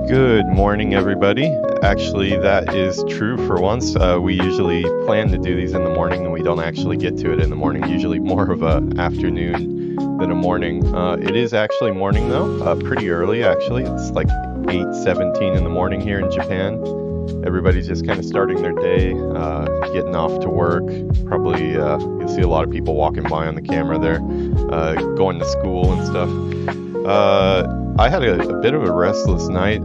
Good morning, everybody. Actually, that is true for once. We usually plan to do these in the morning, and we don't actually get to it in the morning. Usually more of a afternoon than a morning. It is actually morning, though. Pretty early, actually. It's like 8:17 in the morning here in Japan. Everybody's just kind of starting their day, getting off to work. Probably you'll see a lot of people walking by on the camera there, going to school and stuff. I had a bit of a restless night.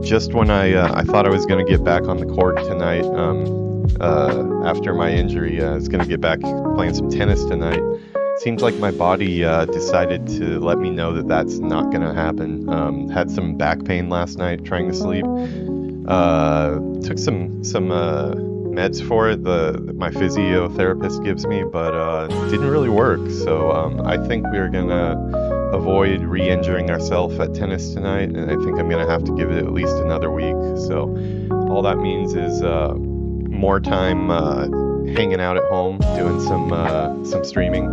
Just when I thought I was going to get back on the court tonight, after my injury, I was going to get back playing some tennis tonight. Seems like my body decided to let me know that that's not going to happen. Had some back pain last night trying to sleep. Took some meds for it that my physiotherapist gives me, but didn't really work. So I think we're gonna avoid re-injuring ourselves at tennis tonight, and I think I'm gonna have to give it at least another week. So all that means is more time hanging out at home, doing some streaming.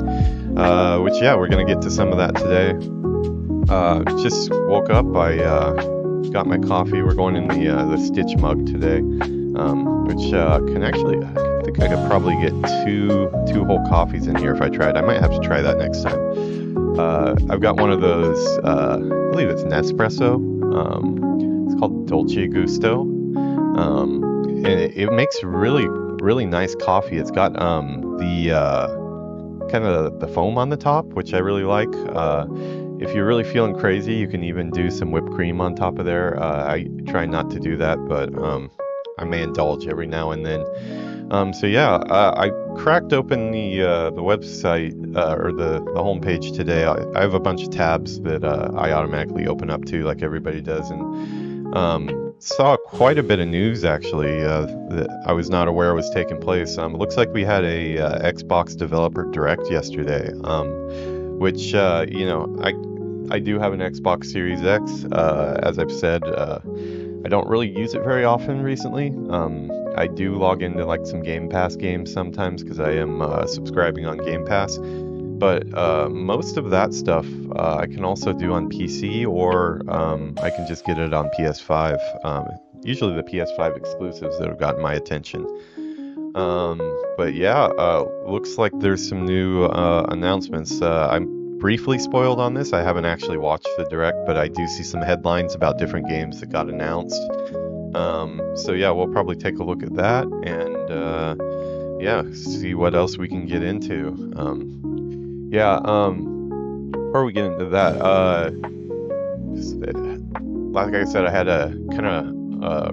Which we're gonna get to some of that today. Just woke up. I got my coffee. We're going in the Stitch mug today, which can actually, I think I could probably get two whole coffees in here if I tried. I might have to try that next time. I've got one of those, I believe it's Nespresso. It's called Dolce Gusto. And it makes really, really nice coffee. It's got the kind of the foam on the top, which I really like. If you're really feeling crazy, you can even do some whipped cream on top of there. I try not to do that, but I may indulge every now and then. I cracked open the website or the homepage today. I have a bunch of tabs that I automatically open up to, like everybody does, and saw quite a bit of news actually that I was not aware was taking place. It looks like we had a Xbox Developer Direct yesterday. Which, I do have an Xbox Series X. As I've said, I don't really use it very often recently. I do log into like some Game Pass games sometimes because I am subscribing on Game Pass. But most of that stuff I can also do on PC, or I can just get it on PS5. Usually the PS5 exclusives that have gotten my attention. Looks like there's some new announcements. I'm briefly spoiled on this. I haven't actually watched the direct, but I do see some headlines about different games that got announced. We'll probably take a look at that and see what else we can get into. Before we get into that, like I said, I had a kind of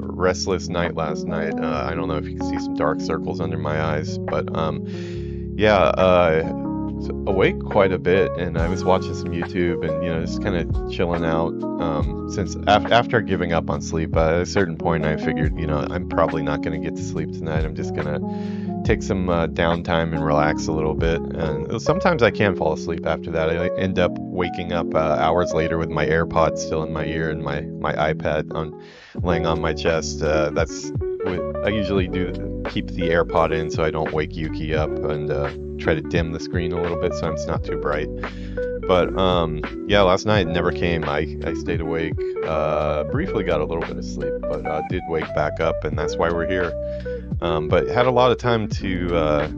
restless night last night. I don't know if you can see some dark circles under my eyes, but was awake quite a bit, and I was watching some YouTube and just kind of chilling out. Since after giving up on sleep, at a certain point I figured I'm probably not going to get to sleep tonight. I'm just gonna take some downtime and relax a little bit. And sometimes I can fall asleep after that. I end up waking up hours later with my AirPods still in my ear and my iPad laying on my chest. I usually do keep the AirPod in so I don't wake Yuuki up, and try to dim the screen a little bit so it's not too bright. But last night never came. I stayed awake, briefly got a little bit of sleep, but did wake back up, and that's why we're here. But had a lot of time to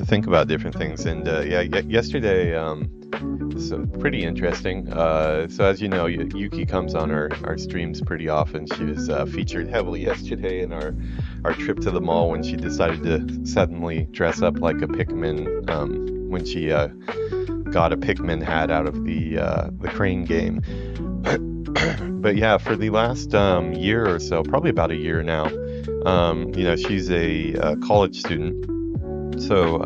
think about different things, and yesterday was pretty interesting. So as you know, Yuuki comes on our streams pretty often. She was featured heavily yesterday in our trip to the mall when she decided to suddenly dress up like a Pikmin when she got a Pikmin hat out of the Crane game. But for the last year or so, probably about a year now, she's a college student, so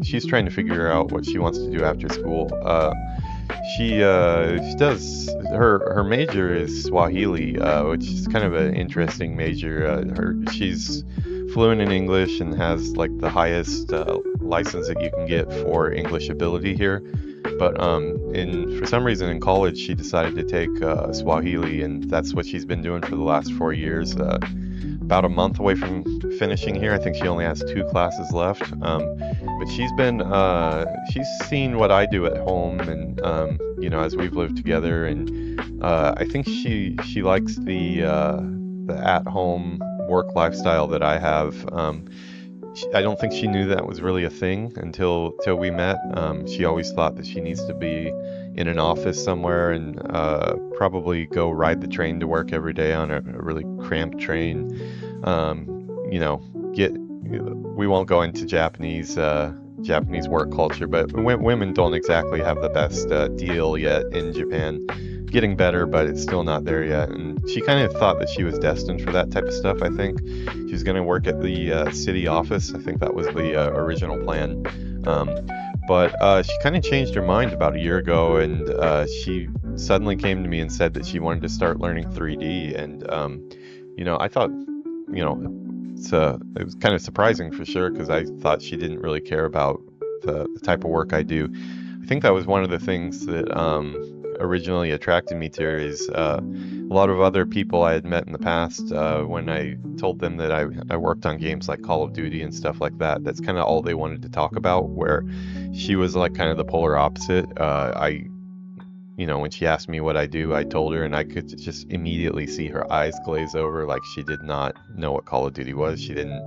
she's trying to figure out what she wants to do after school. She does her major is Swahili, which is kind of an interesting major. She's fluent in English and has like the highest license that you can get for English ability here. But for some reason in college she decided to take Swahili, and that's what she's been doing for the last 4 years. About a month away from finishing here. I think she only has 2 classes left. But she's seen what I do at home, and as we've lived together, and I think she likes the at-home work lifestyle that I have. I don't think she knew that was really a thing until we met. She always thought that she needs to be in an office somewhere and probably go ride the train to work every day on a really cramped train. You know, we won't go into Japanese work culture, but women don't exactly have the best deal yet in Japan. Getting better, but it's still not there yet. And she kind of thought that she was destined for that type of stuff. I think she was going to work at the city office. I think that was the original plan. But she kind of changed her mind about a year ago, and she suddenly came to me and said that she wanted to start learning 3D. And I thought, it was kind of surprising for sure, because I thought she didn't really care about the type of work I do. I think that was one of the things that originally attracted me to her. Is a lot of other people I had met in the past, when I told them that I worked on games like Call of Duty and stuff like that, that's kind of all they wanted to talk about, where she was like kind of the polar opposite. When she asked me what I do, I told her, and I could just immediately see her eyes glaze over, like she did not know what Call of Duty was. She didn't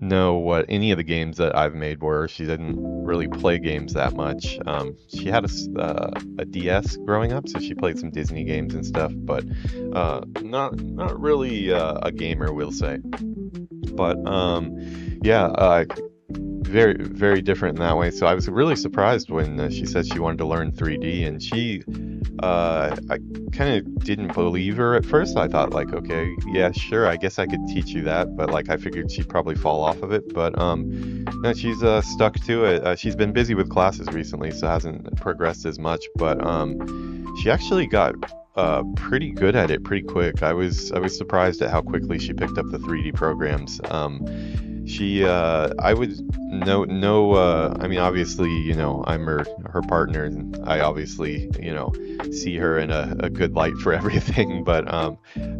know what any of the games that I've made were. She didn't really play games that much. She had a DS growing up, so she played some Disney games and stuff, but not really a gamer, we'll say. But very, very different in that way. So I was really surprised when she said she wanted to learn 3D, and I kind of didn't believe her at first. I thought, like, okay, yeah, sure, I guess I could teach you that, but like I figured she'd probably fall off of it. But no, she's stuck to it. She's been busy with classes recently, so hasn't progressed as much. But she actually got pretty good at it pretty quick. I was surprised at how quickly she picked up the 3D programs. I would I mean, obviously, I'm her partner, and I obviously, see her in a good light for everything. But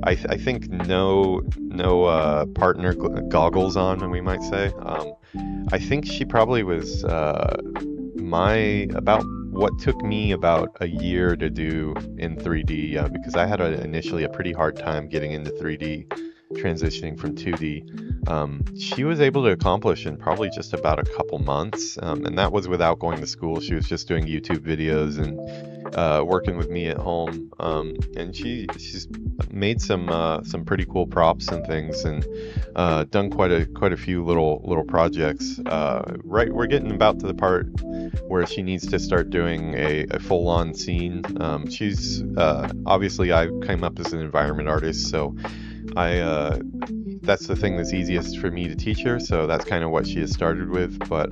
I think no partner goggles on, we might say. I think she probably was about what took me about a year to do in 3D, because I had initially a pretty hard time getting into 3D, transitioning from 2D. She was able to accomplish in probably just about a couple months, and that was without going to school. She was just doing YouTube videos and working with me at home, and she's made some pretty cool props and things, and done quite a few little projects. Right, we're getting about to the part where she needs to start doing a full-on scene. She's obviously, I came up as an environment artist, so that's the thing that's easiest for me to teach her, so that's kind of what she has started with. But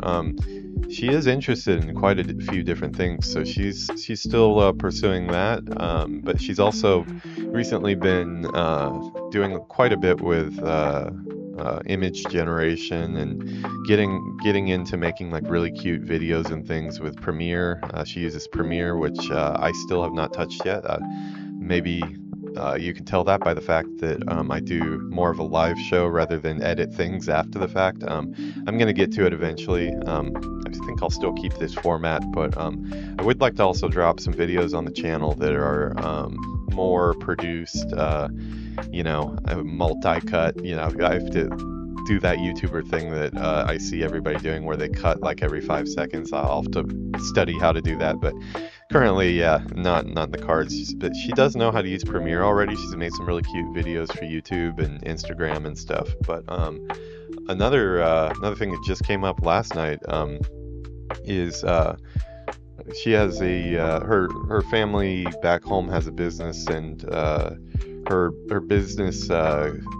she is interested in quite a few different things, so she's still pursuing that. But she's also recently been doing quite a bit with image generation, and getting into making like really cute videos and things with Premiere. She uses Premiere, which I still have not touched yet. Maybe you can tell that by the fact that I do more of a live show rather than edit things after the fact. I'm going to get to it eventually. I think I'll still keep this format, but I would like to also drop some videos on the channel that are more produced, multi-cut. I have to do that YouTuber thing that I see everybody doing, where they cut like every 5 seconds. I'll have to study how to do that, but currently, yeah, not in the cards. But she does know how to use Premiere already. She's made some really cute videos for YouTube and Instagram and stuff. But another thing that just came up last night is she has her family back home has a business, and her business,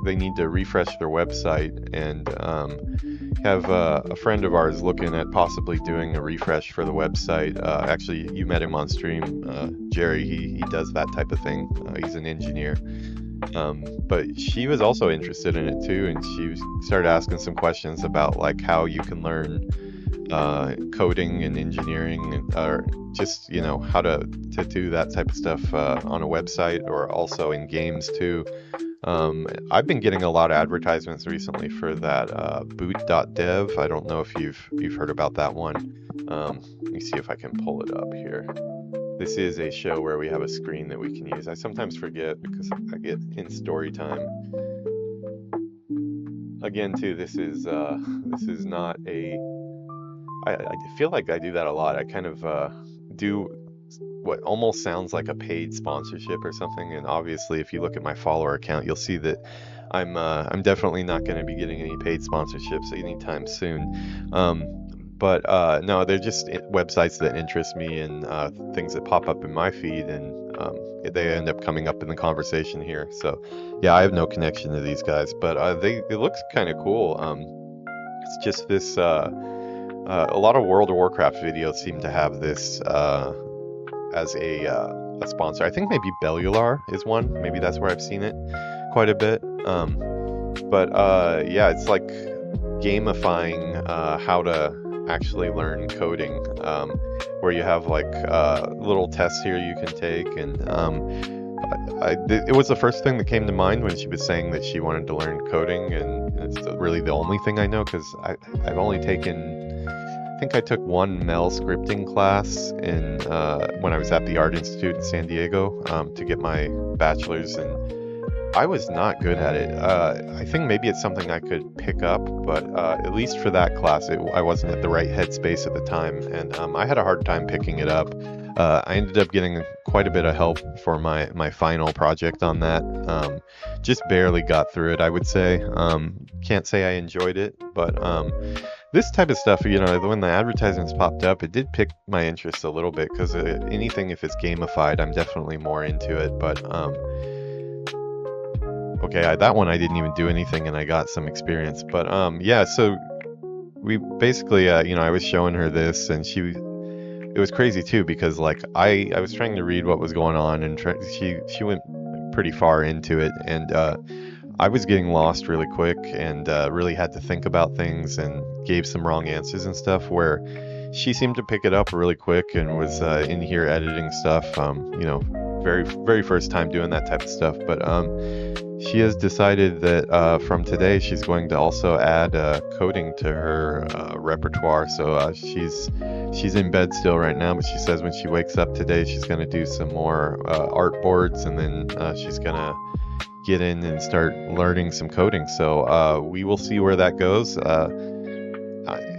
they need to refresh their website, and have a friend of ours looking at possibly doing a refresh for the website. Actually, you met him on stream, Jerry. He does that type of thing. He's an engineer. But she was also interested in it too, and she started asking some questions about like how you can learn coding and engineering, or just how to do that type of stuff on a website, or also in games too. I've been getting a lot of advertisements recently for that boot.dev. I don't know if you've heard about that one. Let me see if I can pull it up here. this is a show where we have a screen that we can use. I sometimes forget because I get in story time. Again, too, this is not a. I feel like I do that a lot. I kind of do what almost sounds like a paid sponsorship or something. And obviously, if you look at my follower account, you'll see that I'm definitely not going to be getting any paid sponsorships anytime soon. But no, they're just websites that interest me and things that pop up in my feed, and they end up coming up in the conversation here. So yeah, I have no connection to these guys, but it looks kind of cool. It's just this. A lot of World of Warcraft videos seem to have this as a sponsor. I think maybe Bellular is one. Maybe that's where I've seen it quite a bit. But yeah, it's like gamifying how to actually learn coding, where you have like little tests here you can take, and it was the first thing that came to mind when she was saying that she wanted to learn coding, and it's really the only thing I know, because I've only taken, I think I took one Mel scripting class in when I was at the Art Institute in San Diego to get my bachelor's, and I was not good at it. I think maybe it's something I could pick up, but at least for that class, I wasn't at the right headspace at the time, and I had a hard time picking it up. I ended up getting quite a bit of help for my final project on that. Just barely got through it, I would say. Can't say I enjoyed it, but this type of stuff, when the advertisements popped up, it did pick my interest a little bit, because anything, if it's gamified, I'm definitely more into it. But okay, that one I didn't even do anything, and I got some experience. But yeah, so we basically, I was showing her this, and it was crazy too, because like I was trying to read what was going on, and she went pretty far into it, and I was getting lost really quick, and really had to think about things, and gave some wrong answers and stuff, where she seemed to pick it up really quick and was in here editing stuff, very, very first time doing that type of stuff. But she has decided that from today she's going to also add coding to her repertoire. So she's in bed still right now, but she says when she wakes up today, she's going to do some more art boards, and then she's going to get in and start learning some coding. So we will see where that goes.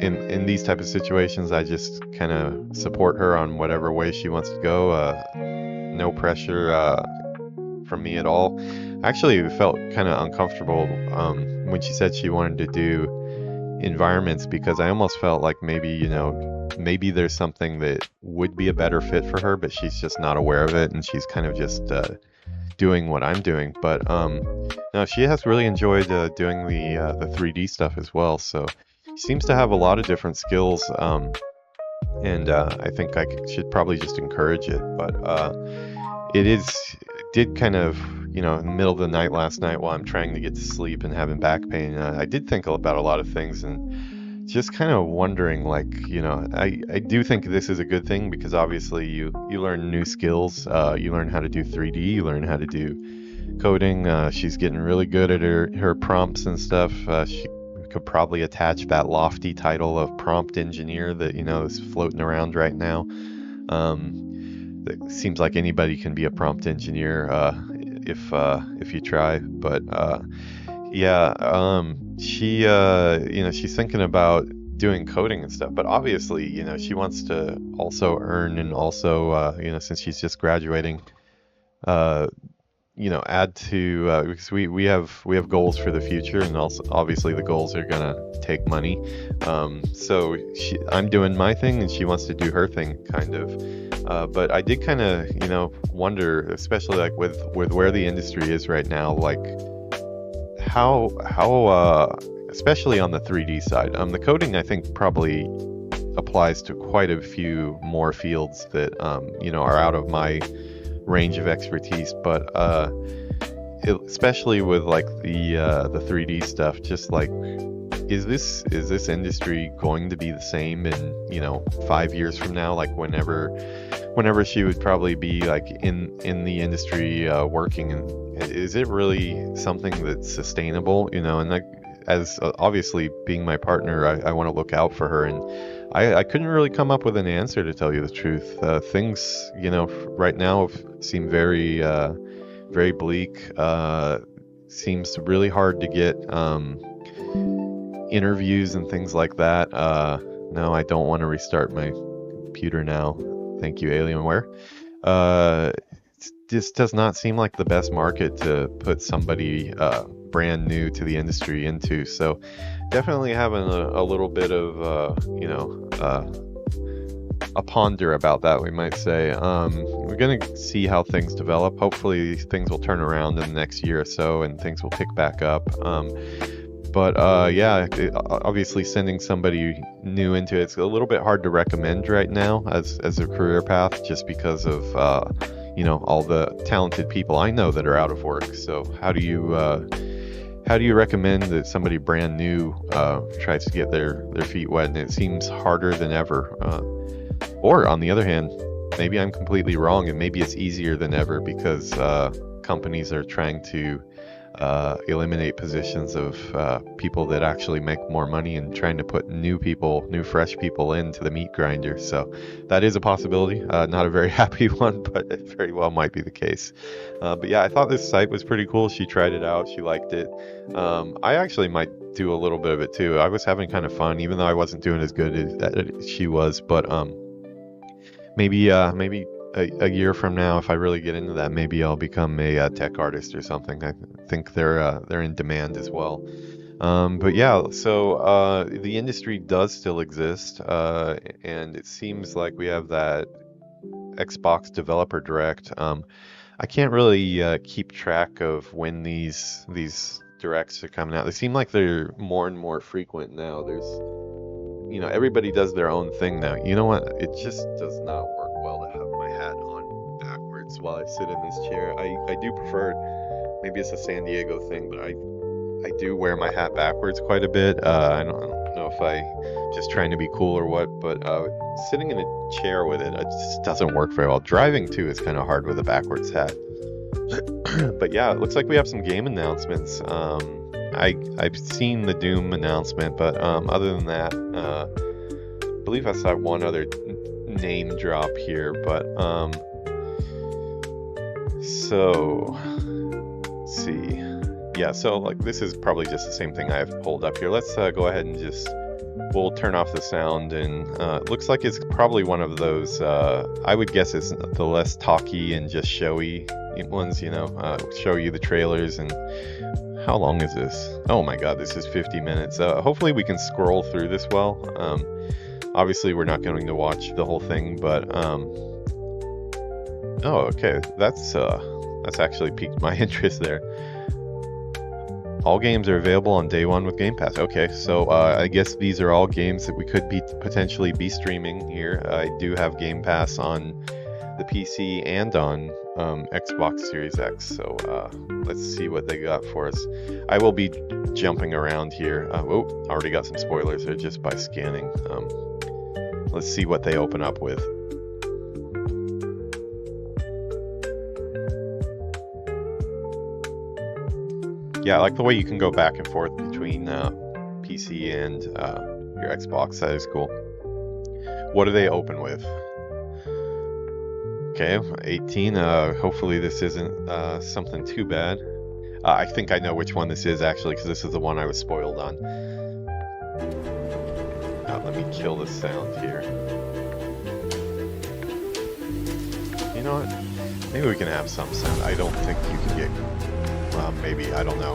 In these type of situations, I just kind of support her on whatever way she wants to go. No pressure from me at all. Actually, it felt kind of uncomfortable when she said she wanted to do environments, because I almost felt like maybe there's something that would be a better fit for her, but she's just not aware of it, and she's kind of just doing what I'm doing. But no, she has really enjoyed doing the 3D stuff as well. So she seems to have a lot of different skills, and I think I should probably just encourage it. But it did kind of, in the middle of the night last night, while I'm trying to get to sleep and having back pain, I did think about a lot of things, and just kind of wondering, like, I do think this is a good thing, because obviously you learn new skills, you learn how to do 3D, you learn how to do coding. She's getting really good at her prompts and stuff. She could probably attach that lofty title of prompt engineer that is floating around right now. It seems like anybody can be a prompt engineer if you try. But yeah, she's thinking about doing coding and stuff. But obviously, she wants to also earn, and also since she's just graduating, add to because we have goals for the future, and also obviously the goals are gonna take money. So I'm doing my thing, and she wants to do her thing, kind of. But I did kind of wonder, especially like with where the industry is right now, like how especially on the 3D side, the coding I think probably applies to quite a few more fields that are out of my range of expertise, but especially with like the 3D stuff, just like is this industry going to be the same in 5 years from now? Like whenever she would probably be like in the industry working, and is it really something that's sustainable? And like as obviously being my partner, I want to look out for her, and I couldn't really come up with an answer, to tell you the truth. Things, right now seem very bleak. Seems really hard to get interviews and things like that. No, I don't want to restart my computer now. Thank you, Alienware. This does not seem like the best market to put somebody brand new to the industry into. So definitely having a little bit of, a ponder about that, we might say. We're going to see how things develop. Hopefully things will turn around in the next year or so and things will pick back up. But yeah, obviously sending somebody new into it's a little bit hard to recommend right now as a career path, just because of all the talented people I know that are out of work. So how do you recommend that somebody brand new tries to get their feet wet? And it seems harder than ever. Or on the other hand, maybe I'm completely wrong, and maybe it's easier than ever because companies are trying to eliminate positions of people that actually make more money and trying to put new fresh people into the meat grinder. So that is a possibility. Not a very happy one, but it very well might be the case. But yeah, I thought this site was pretty cool. She tried it out. She liked it. I actually might do a little bit of it too. I was having kind of fun, even though I wasn't doing as good as she was. But maybe a year from now, if I really get into that, maybe I'll become a tech artist or something. I think they're in demand as well. But yeah, so the industry does still exist, and it seems like we have that Xbox Developer Direct. I can't really keep track of when these directs are coming out. They seem like they're more and more frequent now. There's everybody does their own thing now. You know what? It just does not work well to have my hat on backwards while I sit in this chair. I do prefer, maybe it's a San Diego thing, but I do wear my hat backwards quite a bit. I don't know if I just trying to be cool or what, but sitting in a chair with it just doesn't work very well. Driving too is kind of hard with a backwards hat. But yeah, it looks like we have some game announcements. I've seen the Doom announcement, but other than that, I believe I saw one other name drop here. But so let's see. Yeah, so like this is probably just the same thing I have pulled up here. Let's go ahead and we'll turn off the sound, and it looks like it's probably one of those. I would guess it's the less talky and just showy ones. Show you the trailers. And how long is this? Oh my god, this is 50 minutes. Hopefully we can scroll through this well. Obviously we're not going to watch the whole thing, but oh, okay, that's actually piqued my interest there. All games are available on day one with Game Pass. Okay, so I guess these are all games that we could potentially be streaming here. I do have Game Pass on the PC and on Xbox Series X. So let's see what they got for us. I will be jumping around here. Already got some spoilers there just by scanning. Let's see what they open up with. Yeah, I like the way you can go back and forth between PC and your Xbox. That is cool. What do they open with? Okay, 18. Hopefully this isn't something too bad. I think I know which one this is actually, because this is the one I was spoiled on. Let me kill the sound here. You know what? Maybe we can have some sound. I don't think you can get... maybe, I don't know.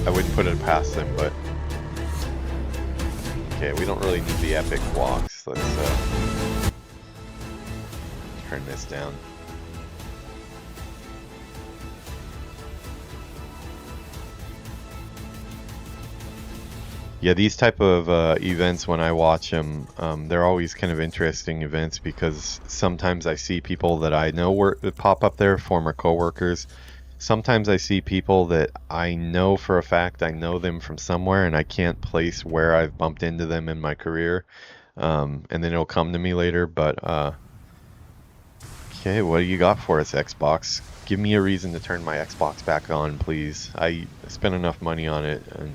I wouldn't put it past them, but... Okay, we don't really need the epic walks. Let's turn this down. Yeah, these type of events, when I watch them, they're always kind of interesting events, because sometimes I see people that I know that pop up there, former coworkers. Sometimes I see people that I know for a fact I know them from somewhere, and I can't place where I've bumped into them in my career. And then it'll come to me later. But okay, what do you got for us, Xbox? Give me a reason to turn my Xbox back on, please. I spent enough money on it, and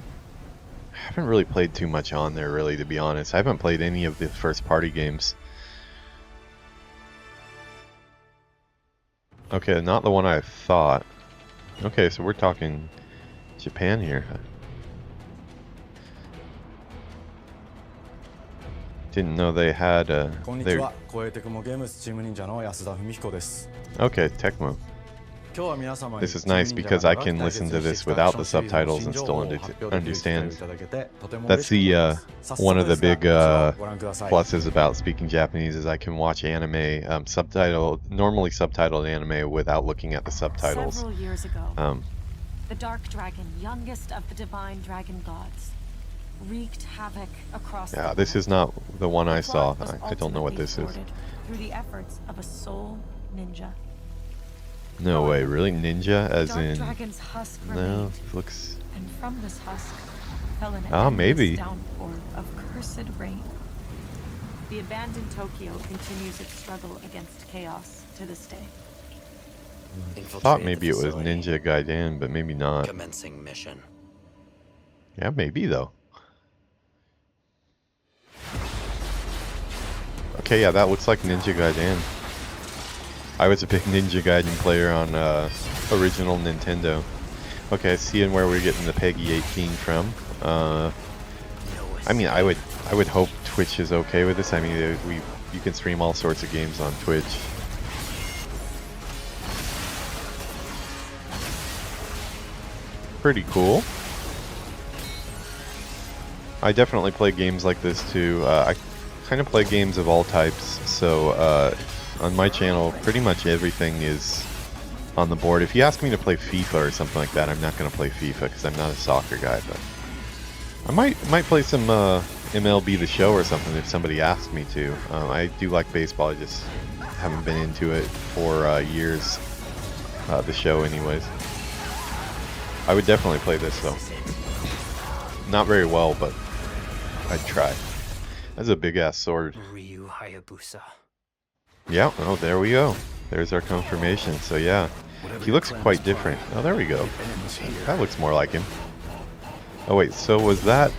haven't really played too much on there, really, to be honest. I haven't played any of the first-party games. Okay, not the one I thought. Okay, so we're talking Japan here. Didn't know they had a... Okay, Tecmo. This is nice because I can listen to this without the subtitles and still understand. That's the one of the big pluses about speaking Japanese is I can watch anime normally subtitled anime without looking at the subtitles. Several years ago, the Dark Dragon, youngest of the divine dragon gods, wreaked havoc across the world. This is not the one I saw. I don't know what this is. Through the efforts of a soul ninja. No way, really? Ninja as Dark in... Dragon's husk No, remained, looks... and from this husk fell an maybe. endless downpour of cursed rain. The abandoned Tokyo continues its struggle against chaos to this day. I thought maybe it was Ninja Gaiden, but maybe not. Commencing mission. Yeah, maybe though. Okay, yeah, that looks like Ninja Gaiden. I was a big Ninja Gaiden player on original Nintendo. Okay, seeing where we're getting the Peggy 18 from. I mean, I would hope Twitch is okay with this. I mean, you can stream all sorts of games on Twitch. Pretty cool. I definitely play games like this too. I kind of play games of all types, so on my channel pretty much everything is on the board. If you ask me to play FIFA or something like that, I'm not going to play FIFA because I'm not a soccer guy, but I might play some MLB The Show or something if somebody asks me to. I do like baseball, I just haven't been into it for years, The Show anyways. I would definitely play this though. Not very well, but I'd try. That's a big ass sword. Yeah, oh, there we go. There's our confirmation. So yeah, he looks quite different. Oh, there we go. That looks more like him. Oh wait, so was that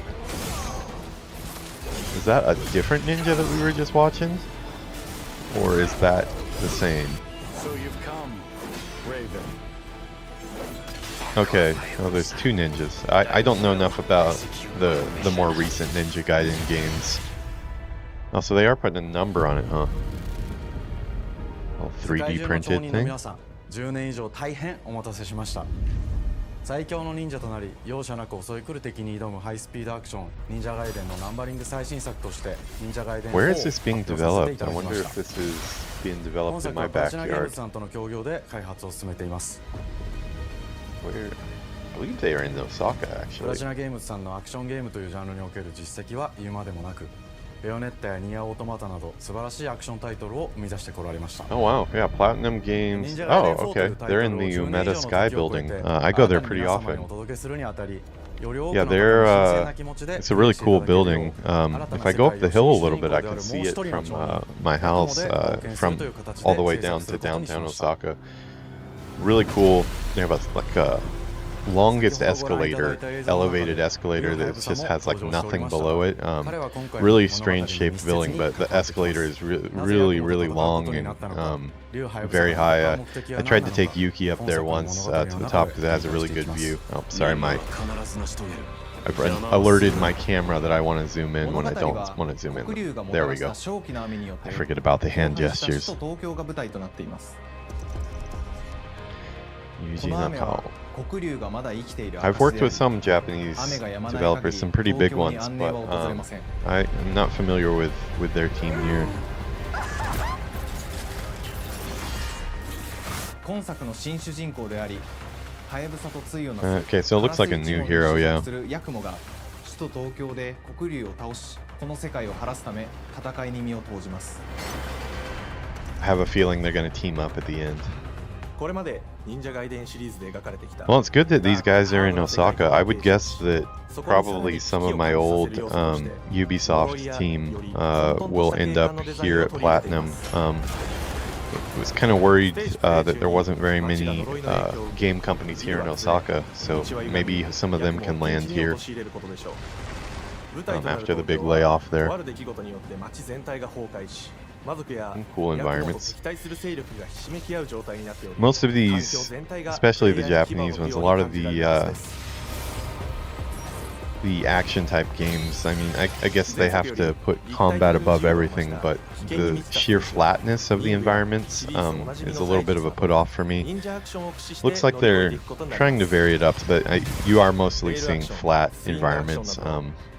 a different ninja that we were just watching? Or is that the same? So you've come, Raven. Okay, well there's two ninjas. I don't know enough about the more recent Ninja Gaiden games. Oh, so they are putting a number on it, huh? All 3D printed thing? 10年以上大変お待たせしました。最強の忍者となり、容赦なく襲い来る敵に挑むハイスピードアクション、忍者ガイデンのナンバリング最新作として、忍者ガイデン Where is this being を発表させてい developed? た I だきま wonder した if this is being 本 developed in 作 my はプラチナゲーム backyard. ズさんとの協業で開発を進めています。 Where? I believe they are in Osaka, プラ actually. チナゲームズさんのアクションゲームというジャンルにおける実績は言うまでもなく、ベヨネッタやニアオートマタなど素晴らしいアクションタイトルを生み出してこられました。 Oh wow, yeah, Platinum Games. Oh, okay. They're in the Umeda Sky building. I go there pretty often. Yeah, it's a really cool building. If I go up the hill a little bit, I can see it from my house, from all the way down to downtown Osaka. Really cool. They have like a longest escalator, elevated escalator that just has like nothing below it. Really strange shaped building, but the escalator is really long and very high. I tried to take Yuuki up there once to the top because it has a really good view. Oh, sorry, I've alerted my camera that I want to zoom in when I don't want to zoom in. There we go. I forget about the hand gestures. Yuji Nakao. I've worked with some Japanese developers, some pretty big ones, but I'm not familiar with their team here. Okay, so it looks like a new hero, yeah. I have a feeling they're going to team up at the end. Well, it's good that these guys are in Osaka. I would guess that probably some of my old Ubisoft team will end up here at Platinum. was kind of worried that there wasn't very many game companies here in Osaka, so maybe some of them can land here after the big layoff there. Cool environments. Most of these, especially the Japanese ones, a lot of the action type games, I mean, I guess they have to put combat above everything, but the sheer flatness of the environments is a little bit of a put off for me. Looks like they're trying to vary it up, but you are mostly seeing flat environments.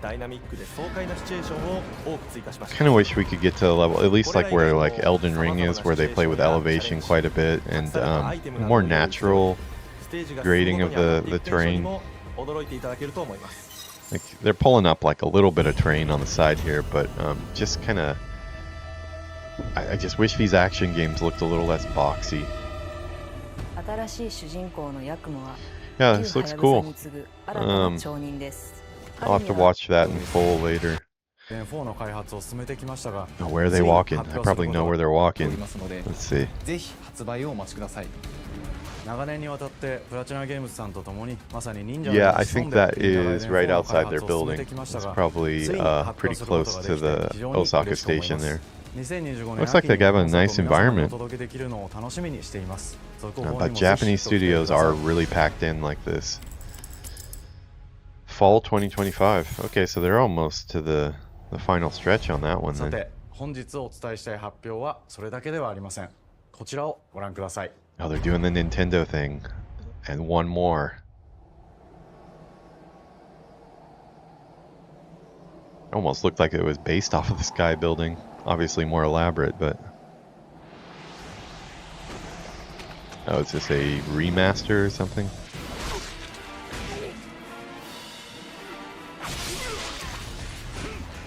Kind of wish we could get to a level, at least like where like Elden Ring is, where they play with elevation quite a bit and more natural grading of the terrain. Like they're pulling up like a little bit of terrain on the side here, but just kind of, I just wish these action games looked a little less boxy. Yeah, this looks cool. I'll have to watch that in full later. Oh, where are they walking? I probably know where they're walking. Let's see. Yeah, I think that is right outside their building. It's probably pretty close to the Osaka station there. Looks like they have a nice environment. But Japanese studios are really packed in like this. Fall 2025. Okay, so they're almost to the final stretch on that one then. Oh, they're doing the Nintendo thing. And one more. It almost looked like it was based off of the Sky building. Obviously more elaborate, but... Oh, is this a remaster or something?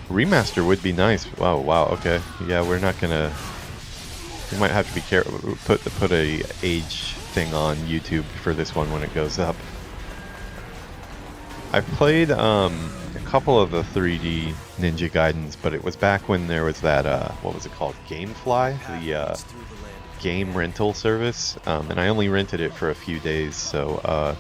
Remaster would be nice. Wow, wow, okay. Yeah, we're not gonna... We might have to be careful. Put a age thing on YouTube for this one when it goes up. I've played a couple of the 3D Ninja Gaidens, but it was back when there was that what was it called? GameFly, the game rental service, and I only rented it for a few days, so I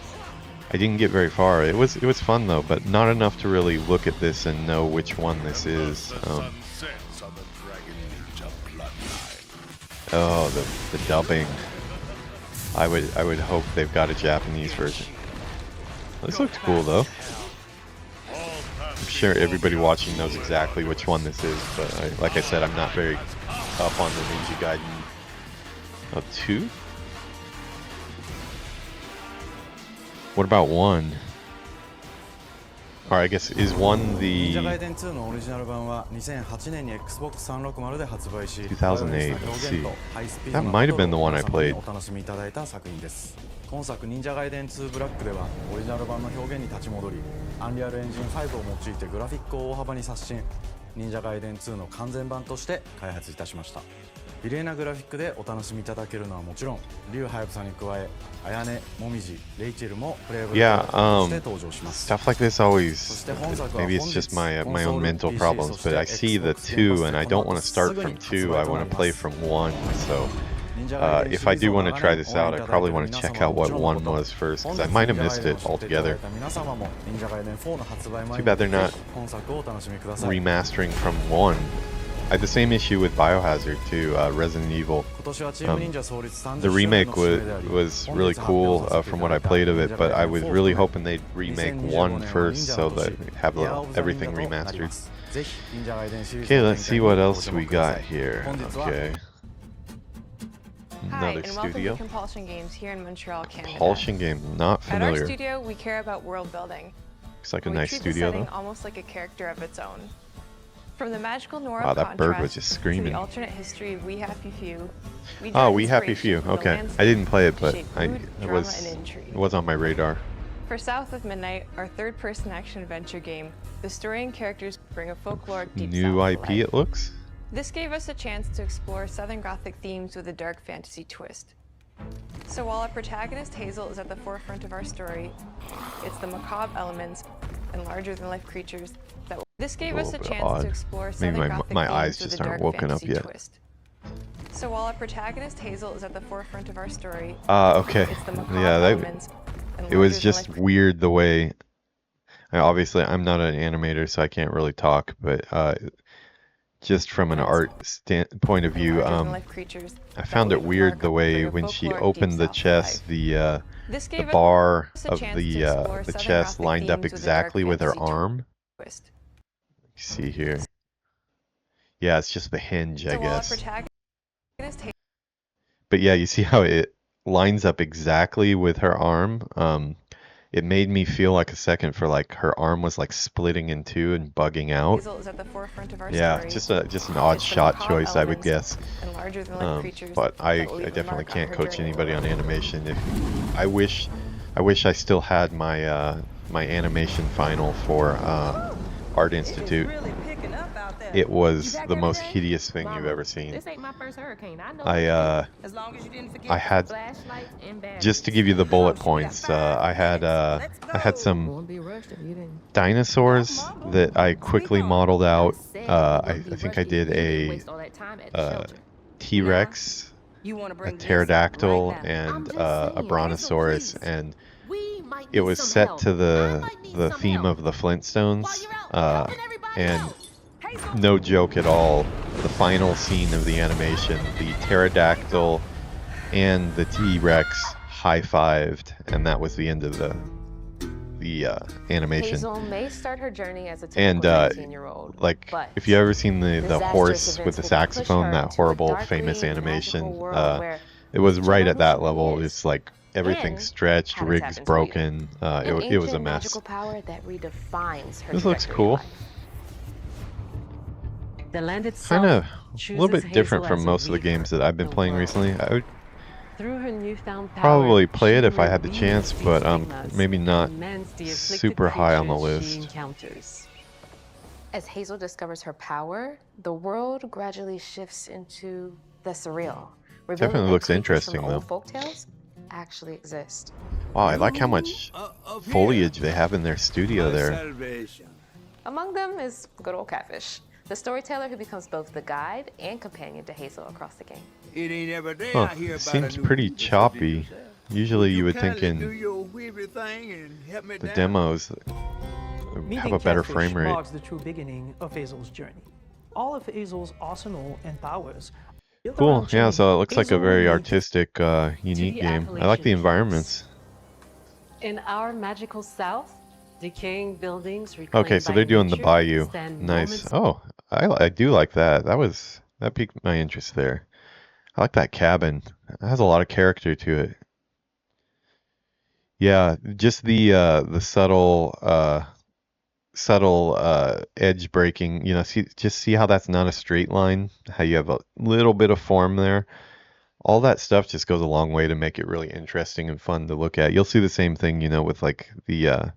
didn't get very far. It was fun though, but not enough to really look at this and know which one this is. Oh, the dubbing. I would hope they've got a Japanese version. This looks cool though. I'm sure everybody watching knows exactly which one this is, but like I said, I'm not very up on the Ninja Gaiden 2. What about 1? Or I guess, is 1 the... 2008, let's see. That might have been the one I played. 今作忍者ガイデン2ブラックではオリジナル版の表現に立ち戻り、アンリアルエンジン5を用いてグラフィックを大幅に刷新、忍者ガイデン2の完全版として開発いたしました。綺麗なグラフィックでお楽しみいただけるのはもちろん、リュウハヤブさんに加え、あやね、もみじ、レイチェルもプレイブルとして登場します。Stuff like this always, maybe it's just my own mental problems, but I see the 2 and I don't want to start from 2, I want to play from 1, so... if I do want to try this out, I probably want to check out what 1 was first, because I might have missed it altogether. Too bad they're not remastering from 1. I had the same issue with Biohazard too, Resident Evil. The remake was really cool from what I played of it, but I was really hoping they'd remake 1 first so that we have everything remastered. Okay, let's see what else we got here. Okay. Another Hi, and studio. welcome to Compulsion Games here in Montreal, Canada. Compulsion Game, not familiar. At our studio, we care about world building. Looks like a We nice treat studio the setting though. almost like a character of its own. From the magical noir Wow, that bird was contrast just to screaming. the alternate history of We Happy Few. We Oh, draw We Happy inspiration Few. from the Okay, landscape I didn't play it, to but shape it mood, drama, was and intrigue. it was on my radar. For South of Midnight, our third-person action-adventure game, the story and characters bring a folkloric deep New South to IP, life. it looks. This gave us a chance to explore Southern Gothic themes with a dark fantasy twist. So while our protagonist Hazel is at the forefront of our story, it's the macabre elements and larger-than-life creatures that this gave us a bit chance odd. to explore Maybe Southern Gothic my themes eyes with just a aren't dark woken up fantasy yet. twist. So while our protagonist Hazel is at the forefront of our story, Okay. it's the macabre Yeah, elements and it was larger-than-life just weird the way. Obviously, I'm not an animator, so I can't really talk, but just from an art point of view, larger-than-life creatures I that found it leave a weird mark the on way the when she folkloric opened the deep south chest, life. This the gave bar us a of chance to explore the Southern chest Gothic lined up themes with a dark exactly with her fantasy arm. twist. See here. Yeah, it's just the hinge, I So while our guess. protagonist But yeah, you see how it lines up exactly with her arm? It made me feel like a second for like her arm was like splitting in two and bugging out. Hazel is at the forefront of our Yeah, story. just an odd It's the shot macabre choice, I would elements guess. and larger-than-life creatures But I that leave a definitely mark on can't her coach journey. anybody on animation. I wish I still had my my animation final for Art Institute. It was the most hideous thing you've ever seen. This ain't my first hurricane. I know. As long as you didn't forget I had flashlights and batteries. just to give you the bullet points. I had some Won't be rushed if you didn't. dinosaurs that I quickly modeled out. I think I did a Waste all that time at the shelter. T-Rex, a pterodactyl, and a brontosaurus, and it was set to the theme of the Flintstones. And no joke at all, the final scene of the animation, the pterodactyl and the T-Rex high-fived, and that was the end of the animation. Hazel may start her journey as a And typical 19-year-old, like, but if you ever seen the disastrous horse events with the will push saxophone, her that to a horrible darkly famous magical animation, world where it was each right know at who that she level. is It's like everything's and stretched, how to tap rigs into broken. an It was a ancient mess. magical power that redefines her This looks trajectory in cool. life. The land itself Kind of a little chooses bit different Hazel from as a most of the games weaver that I've been of the playing world. recently. I would Through her newfound power, probably play it she if I had the reweaves chance, these but stigmas maybe not and mends the afflicted super high on the creatures she list. encounters. As Hazel discovers her power, the world gradually shifts into the surreal. revealing Definitely that looks creatures interesting, from old though. folktales actually exist. Wow, I like how much foliage they have in their studio there. Among them is good old Catfish, the storyteller who becomes both the guide and companion to Hazel across the game. It ain't every day Huh, I hear it about seems a new pretty feature such as choppy. yourself. Usually you would kindly think do in your weary thing and help me the down? demos have a better frame rate. marks the true beginning of Hazel's journey. All of Hazel's arsenal and powers. built Cool, around yeah, change. so it looks like a Hazel very needs artistic, unique the game. I like the Appalachian environments. In our magical south, decaying buildings reclaimed Okay, so by they're doing the nature bayou. stand Nice. moments Oh, I do like that. That piqued my interest there. I like that cabin. It has a lot of character to it. Yeah, just the subtle edge breaking. You know, see how that's not a straight line. How you have a little bit of form there. All that stuff just goes a long way to make it really interesting and fun to look at. You'll see the same thing, you know, with like the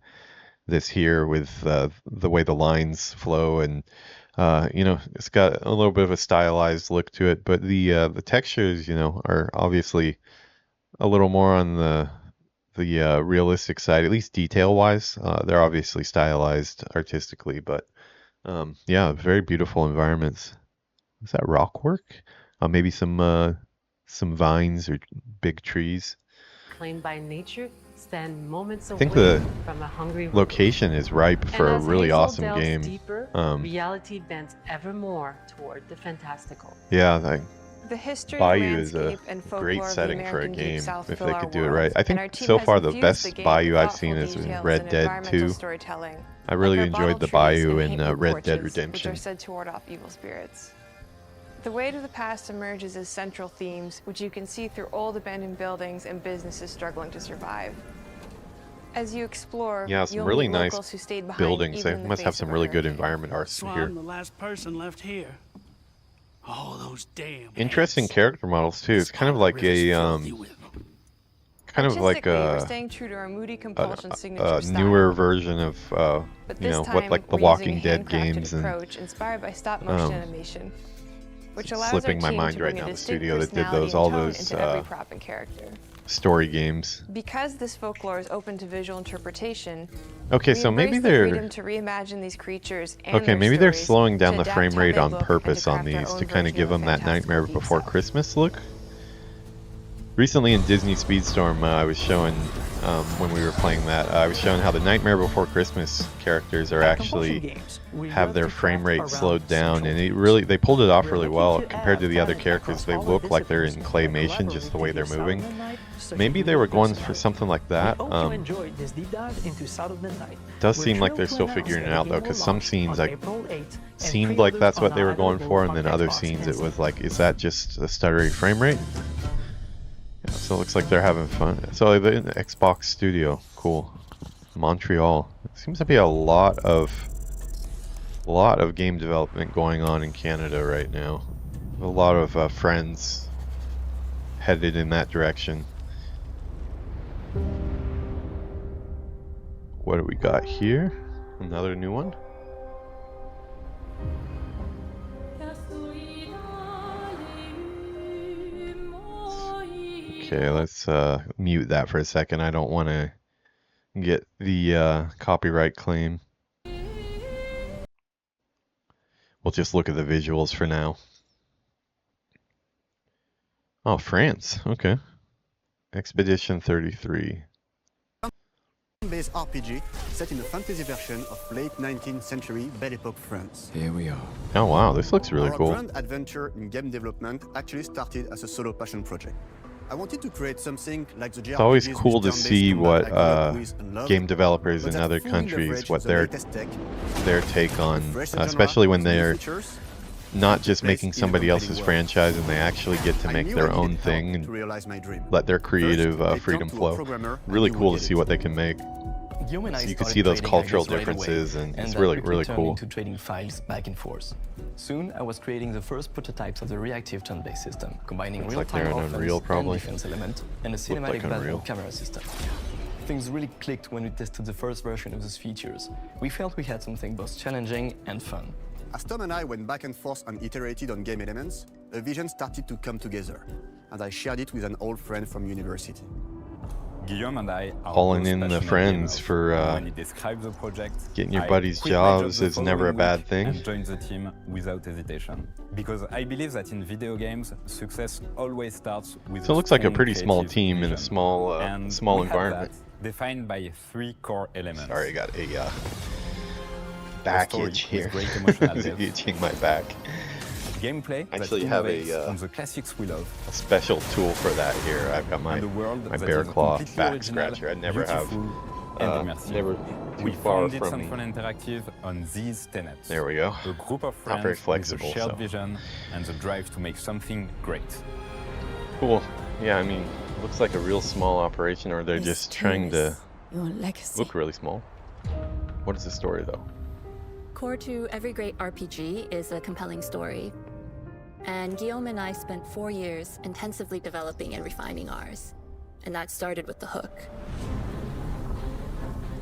this here with the way the lines flow, and you know, it's got a little bit of a stylized look to it, but the textures, you know, are obviously a little more on the realistic side, at least detail wise. They're obviously stylized artistically, but yeah, very beautiful environments. Is that rock work? Maybe some vines or big trees. reclaimed by nature stand moments I think away the from a hungry world. location is ripe for And a as really Hazel awesome delves game. Deeper, reality bends ever more toward the fantastical. Yeah, like The history, Bayou is a landscape, and great folklore of the setting for a American Deep game South if fill they our could do it world, right. I and our think team so has far the infused best the game Bayou with I've thoughtful seen is details Red and Dead environmental 2. storytelling, I really like our enjoyed the bottle trees Bayou and in paintwood Red Dead porches, which Redemption. are said to ward off evil spirits. The way to the past emerges as central themes, which you can see through old abandoned buildings and businesses struggling to survive. As you explore, Yeah, some you'll really meet nice locals who stayed behind buildings. even They in the must have face some of a really good hurricane. environment art So here. I'm the last person left here. All those damn Interesting ants. character models too. It's kind of like a kind of like Artistically, we're a staying true to our moody compulsion signature style. newer version of But you this know, time, what like the we're Walking using a Dead handcrafted games, and approach inspired by stop-motion animation, which allows slipping our my team mind to right bring a now, the distinct studio that did personality those and all tone those into every prop and character. story games. Because this folklore is open to visual interpretation, Okay, we so maybe embrace the they're freedom to reimagine these creatures and okay. their Maybe they're stories slowing down to the adapt frame how rate they on look and purpose to on craft our these own to kind of version give of a them that fantastical Nightmare geek Before style. Christmas look. Recently in Disney Speedstorm, I was showing when we were playing that, I was showing how the Nightmare Before Christmas characters are At Compulsion actually Games, we have love their to frame craft rate around slowed down, central and they pulled it off We're really looking well to compared to add the other talent characters. across They all our look like they're in disciplines and claymation, collaborate just the to way give they're Sound moving. of the Night such a Maybe they unique were going for personality. something like that. We hope you enjoyed this deep dive into Sound of Midnight. Does We're seem like thrilled they're to still announce figuring that it out the though, game because will some launch scenes on like April 8th, and seemed like pre-orders that's are what they now were going available for, and on then other Xbox scenes and it was like, is that just a stuttery frame rate? Yeah, so it looks like they're having fun. So the Xbox Studio, cool. Montreal. Seems to be a lot of game development going on in Canada right now. A lot of friends headed in that direction. What do we got here? Another new one? Okay, let's mute that for a second. I don't want to get the copyright claim. We'll just look at the visuals for now. Oh, France. Okay. Expedition 33. Based RPG set in a fantasy version of late 19th century Belle Epoque France. Here we are. Oh wow, this looks really Our cool. grand adventure in game development actually started as a solo passion project. I wanted to create something like the JRPGs. It's always cool to with see turn-based what combat I grew up with and loved, game developers but in that other fully countries, leveraged what the their latest tech, take on, refresh the genre especially when with new they're features, not just place making in a somebody compelling else's world. franchise and they actually get to I make knew their I own needed thing help to and realize my dream. let their creative First, I freedom turned to a flow. programmer I Really knew cool would to get see it. what they can make. Guillaume and I So you can started see those trading cultural ideas right differences, away, and it's that really quickly turned cool. into trading files back and forth. Soon, I was creating the first prototypes of the reactive turn-based system, combining Looks like real-time they're in offense Unreal, and probably. defense element, and a Looked like cinematic battle Unreal. camera system. Things really clicked when we tested the first version of those features. We felt we had something both challenging and fun. As Tom and I went back and forth and iterated on game elements, a vision started to come together, and I shared it with an old friend from university. Guillaume and I are Calling both in the passionate friends gamers. for When he described the project, getting your I buddies quit my job jobs the is never a following bad week thing. and joined the team without hesitation. Because I believe that in video games, success always starts with So it looks like a strong pretty small creative team in a vision. small And small we have environment. that defined by 3 core elements. Sorry, I got a A back story itch with here. great emotional depth. Itching my back. Gameplay Actually that have innovates on the classics we love. a special tool for that here. I've got my And a world my that bear is claw completely back original, scratcher. I never have. beautiful, and immersive. Never We too far founded from me. Sunfun Interactive on these tenets. There we go. A group of Not friends very flexible, with a shared so. vision and the drive to make something great. Cool. Yeah, I mean, looks like a real small operation, or they're just trying to your legacy. look really small. What is the story, though? Core to every great RPG is a compelling story. And Guillaume and I spent 4 years intensively developing and refining ours. And that started with the hook.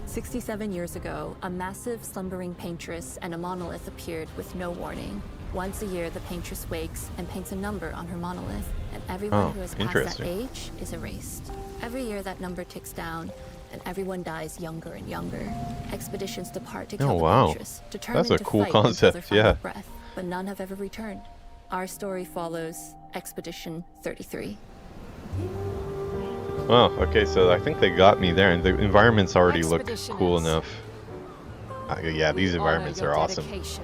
67 years ago, a massive slumbering paintress and a monolith appeared with no warning. Once a year, the paintress wakes and paints a number on her monolith, and everyone who has passed that interesting. age is erased. Every year, that number ticks down, and everyone dies younger and younger. Expeditions depart to kill Oh, the wow. paintress, determined That's a to cool fight until concept, their final yeah. breath, but none have ever returned. Our story follows Expedition 33. Oh, okay, so I think they got me there, and the environments already look Expedition cool is- enough. Yeah, these We environments honor are your awesome. dedication.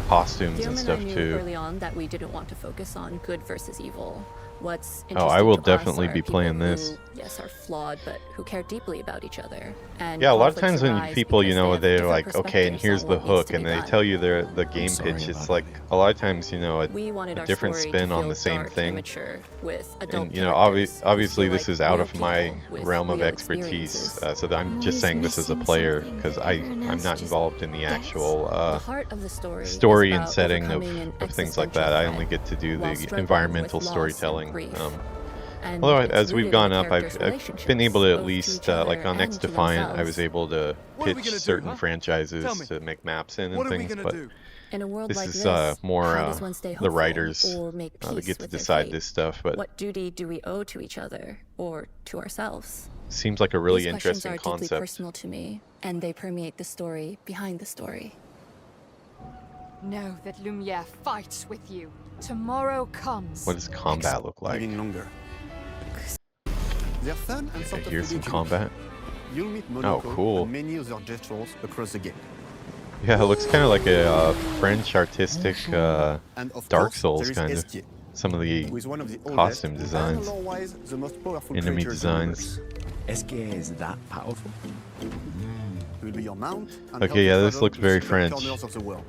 Costumes Guillaume and and I stuff knew too. early on that we didn't want to focus on good versus evil. What's Oh, I will interesting to us definitely are be people playing who, this. yes, are flawed, but who care deeply about each other. And Yeah, a lot of conflicts times when arise people, you because know, they have they're different like, okay, and perspectives here's on the what needs hook, to and be they done. tell you the game sorry pitch. It's about like a lot of times, you know, We wanted a our different story spin to on feel the same dark, thing. immature, with adult And you know, characters who obviously feel this like is out real of my people with realm of real expertise, experiences. so that I'm just saying this as a player because I'm not involved in the actual The heart of the story, story is and about setting overcoming an of things like that. existential I threat only get to do while the struggling environmental with loss and storytelling. grief. And Although it's as we've rooted gone in up, the I've characters' been able to at relationships, least, both to each like on other and to Xdefiant, I themselves. was able to What are we pitch gonna do, certain huh? franchises Tell me. to make maps in and What are we things, gonna but do? In a world this like is this, more how does one stay the hopeful writers or make that peace get to with their decide fate? this stuff, but What duty do we owe to each other or to ourselves? seems like a really These questions interesting are deeply concept. personal to me, and they permeate the story behind the story. Know that Lumiere fights with you. Tomorrow comes. What does combat look like? Living longer. They're fun and sort of Here's some ridiculous. combat. You'll meet Oh, Monaco cool. and many other gestures across the game. Yeah, it looks kind of like a French artistic And of Dark course, Souls there is kind of. Estier, Some of the who is one of the oldest costume and designs, lore-wise the most powerful enemy creatures in the designs. universe. Estier is that powerful? He will be your mount and Okay, help you yeah, this travel looks to very secret French. corners of the world.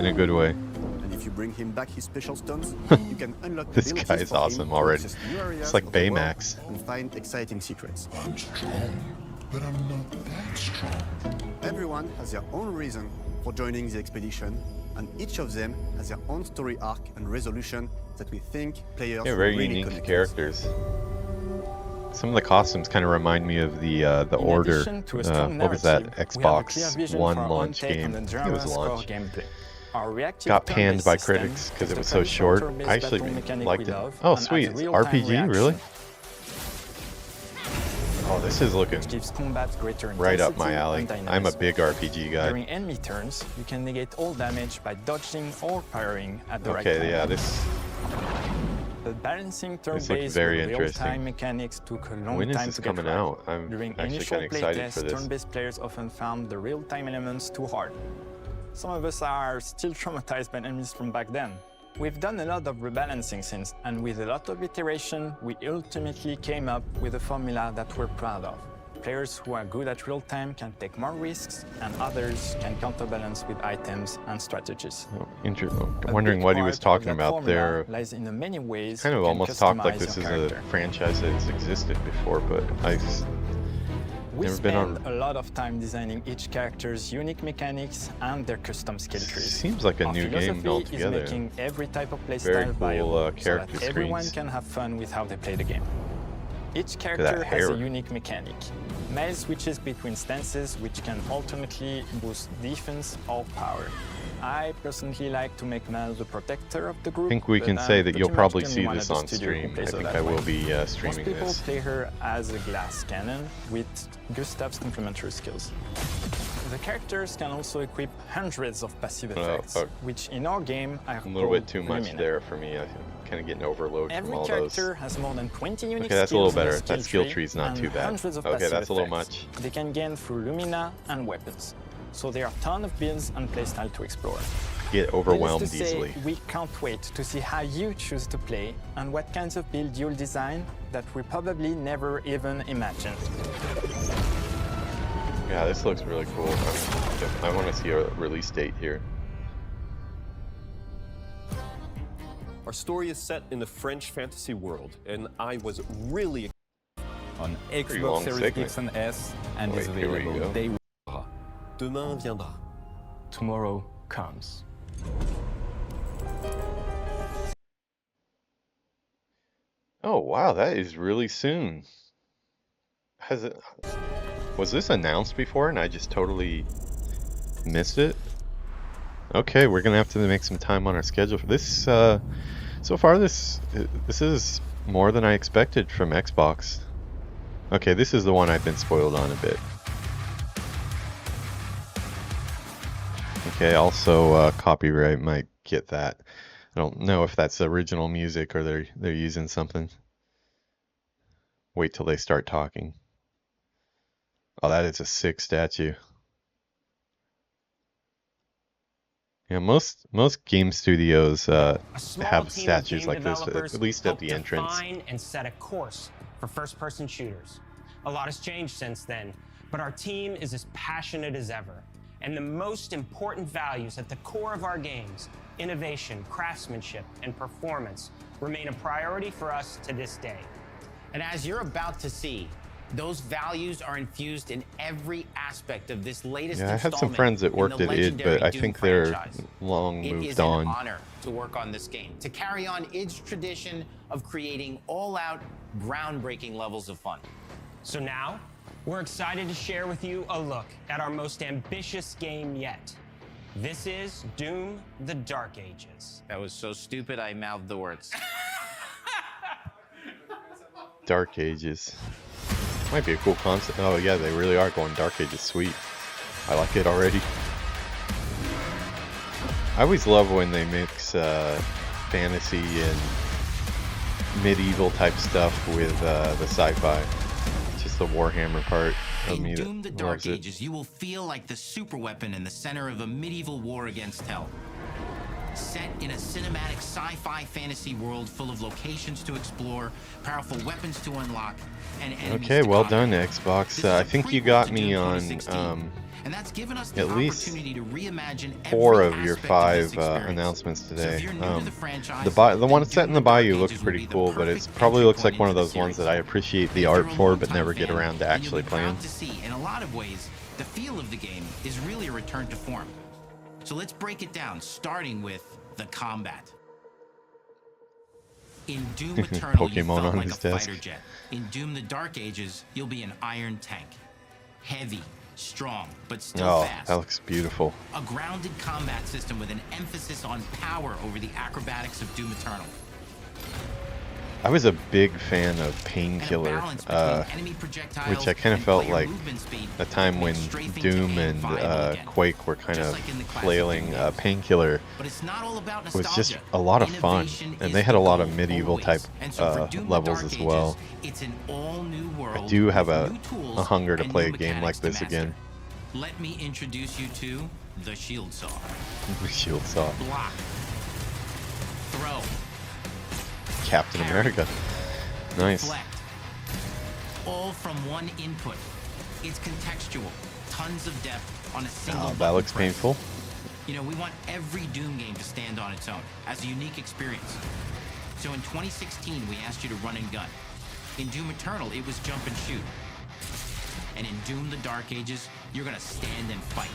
In a good way. And if you bring him back his special stones, you can unlock This abilities guy is for him awesome to already. access new areas It's like of the world Baymax. and find exciting secrets. I'm strong, but I'm not that strong. Everyone has their own reason for joining the expedition, and each of them has their own story arc and resolution that we think players Yeah, will very really unique connect with. characters. Some of the costumes kind of remind me of the Order. addition to a strong What was that? narrative, we have a Xbox clear vision One for our own launch take game. on the It genre was score launch. gameplay. Our reactive Got panned turn-based by system critics because is it the was so traditional short. turn-based I actually battle mechanic liked we it. love, Oh, and sweet. adds It's real-time RPG, reaction, really? Oh, this is looking which gives combat greater right up my intensity alley. and I'm a dynamism. big RPG guy. During enemy turns, you can negate all damage by dodging or parrying at the right Okay, time. yeah, this. The balancing This looks turn-based very with interesting. real-time mechanics took a long When is time this to get coming right. out? I'm During actually initial kinda excited for playtests, this. turn-based players often found the real-time elements too hard. Some of us are still traumatized by enemies from back then. We've done a lot of rebalancing since, and with a lot of iteration, we ultimately came up with a formula that we're proud of. Players who are good at real-time can take more risks, and others can counterbalance with items and strategies. Oh, wondering what he was talking about there. Lies in the many ways Kind of you can almost talked like customize this is your a character. franchise that's existed before, but I've We never been spend on. a lot of time designing each character's unique mechanics and their custom skill trees. Seems like a Our new game philosophy altogether. is making every type of Very playstyle cool, viable so character that everyone screens. can have fun with how they play the game. Each that character has a hair. unique mechanic. Melee switches between stances, which can ultimately boost defense or power. I personally like to make Mel the protector of the group. I think we but can I'm say that pretty you'll much probably the only see one this at the on studio who stream. plays I her think that I will way. be Most streaming people this. play her as a glass cannon with Gustav's complementary skills. The characters can also equip hundreds of passive effects, fuck. which in our game are A little bit called too much Lumina. there for me. I'm kind of getting overload from Every all character those. has more than 20 unique Okay, that's a little skills in better. the skill That skill tree tree's not and too bad. hundreds of Okay, passive that's a little effects. much. They can gain through Lumina and weapons. So there are a ton of builds and playstyle to explore. Get overwhelmed Needless to say, easily. we can't wait to see how you choose to play and what kinds of build you'll design that we probably never even imagined. Yeah, this looks really cool. I want to see a release date here. Our story is set in the French fantasy world, and I was really on Pretty long Xbox Series segment. X and S and Wait, is here we available go. day Demain viendra. Tomorrow comes. Oh wow, that is really soon. Has it? Was this announced before and I just totally missed it? Okay, we're gonna have to make some time on our schedule for this. So far, this is more than I expected from Xbox. Okay, this is the one I've been spoiled on a bit. Okay, also copyright might get that. I don't know if that's original music or they're using something. Wait till they start talking. Oh, that is a sick statue. Yeah, most game studios have statues like this, at least at the entrance. Define and set a course for first-person shooters. A lot has changed since then, but our team is as passionate as ever. And the most important values at the core of our games, innovation, craftsmanship, and performance, remain a priority for us to this day. And as you're about to see, those values are infused in every aspect of this latest Yeah, I had some installment friends that in worked the at id, legendary but I Doom think they're franchise. long It is moved an on. honor to work on this game, to carry on id's tradition of creating all-out, groundbreaking levels of fun. So now, we're excited to share with you a look at our most ambitious game yet. This is Doom: The Dark Ages. That was so stupid I mouthed the words. Dark Ages. Might be a cool concept. Oh yeah, they really are going Dark Ages. Sweet. I like it already. I always love when they mix fantasy and medieval type stuff with the sci-fi. Just the Warhammer part of me In Doom: The that Dark loves it. Ages, you will feel like the superweapon in the center of a medieval war against hell. Set in a cinematic sci-fi fantasy world full of locations to explore, powerful weapons to unlock, and enemies Okay, to well conquer. done, Xbox. I think you got me on And that's given us the at least opportunity to reimagine 4 every of your aspect 5 this experience. announcements So today. if you're new to the franchise, The one set in the Bayou looks pretty cool, but it probably looks like one of those ones that I appreciate the art for, but never get around to actually playing. to see, in a lot of ways, the feel of the game is really a return to form. So let's break it down, starting with the combat. In Doom Eternal, you Pokemon felt on like his a desk. fighter jet. In Doom: The Dark Ages, you'll be an iron tank. Heavy, strong, but still Oh, fast. that looks beautiful. A grounded combat system with an emphasis on power over the acrobatics of Doom Eternal. I was a big fan of Painkiller, which I kind of felt like a time when Doom and Quake were kind of flailing. Painkiller was just a lot of fun, and they had a lot of medieval type levels as well. It's an all-new world. I do have with a new tools hunger to and play a new game like mechanics to this master. again. Let me introduce you to the Shield Saw. Shield Saw. Block. Throw. Captain America. Nice. Deflect. All from one input. It's contextual. Tons of depth on a single Oh, that button looks press. painful. You know, we want every Doom game to stand on its own as a unique experience. So in 2016, we asked you to run and gun. In Doom Eternal, it was jump and shoot. And in Doom: The Dark Ages, you're gonna stand and fight.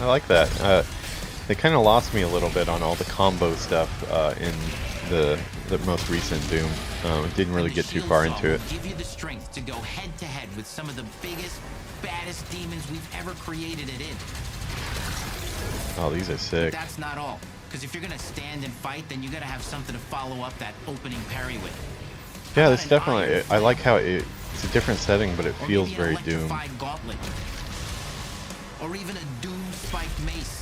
I like that. They kind of lost me a little bit on all the combo stuff in the most recent Doom. Didn't really get too far into it. Give you the strength to go head to head with some of the biggest, baddest demons we've ever created it in. Oh, these are sick. That's not all. Because if you're gonna stand and fight, then you gotta have something to follow up that opening parry with. Yeah, it's definitely. I like how it's a different setting, but it Or feels maybe an very Doom. electrified gauntlet. Or even a Doom spiked mace.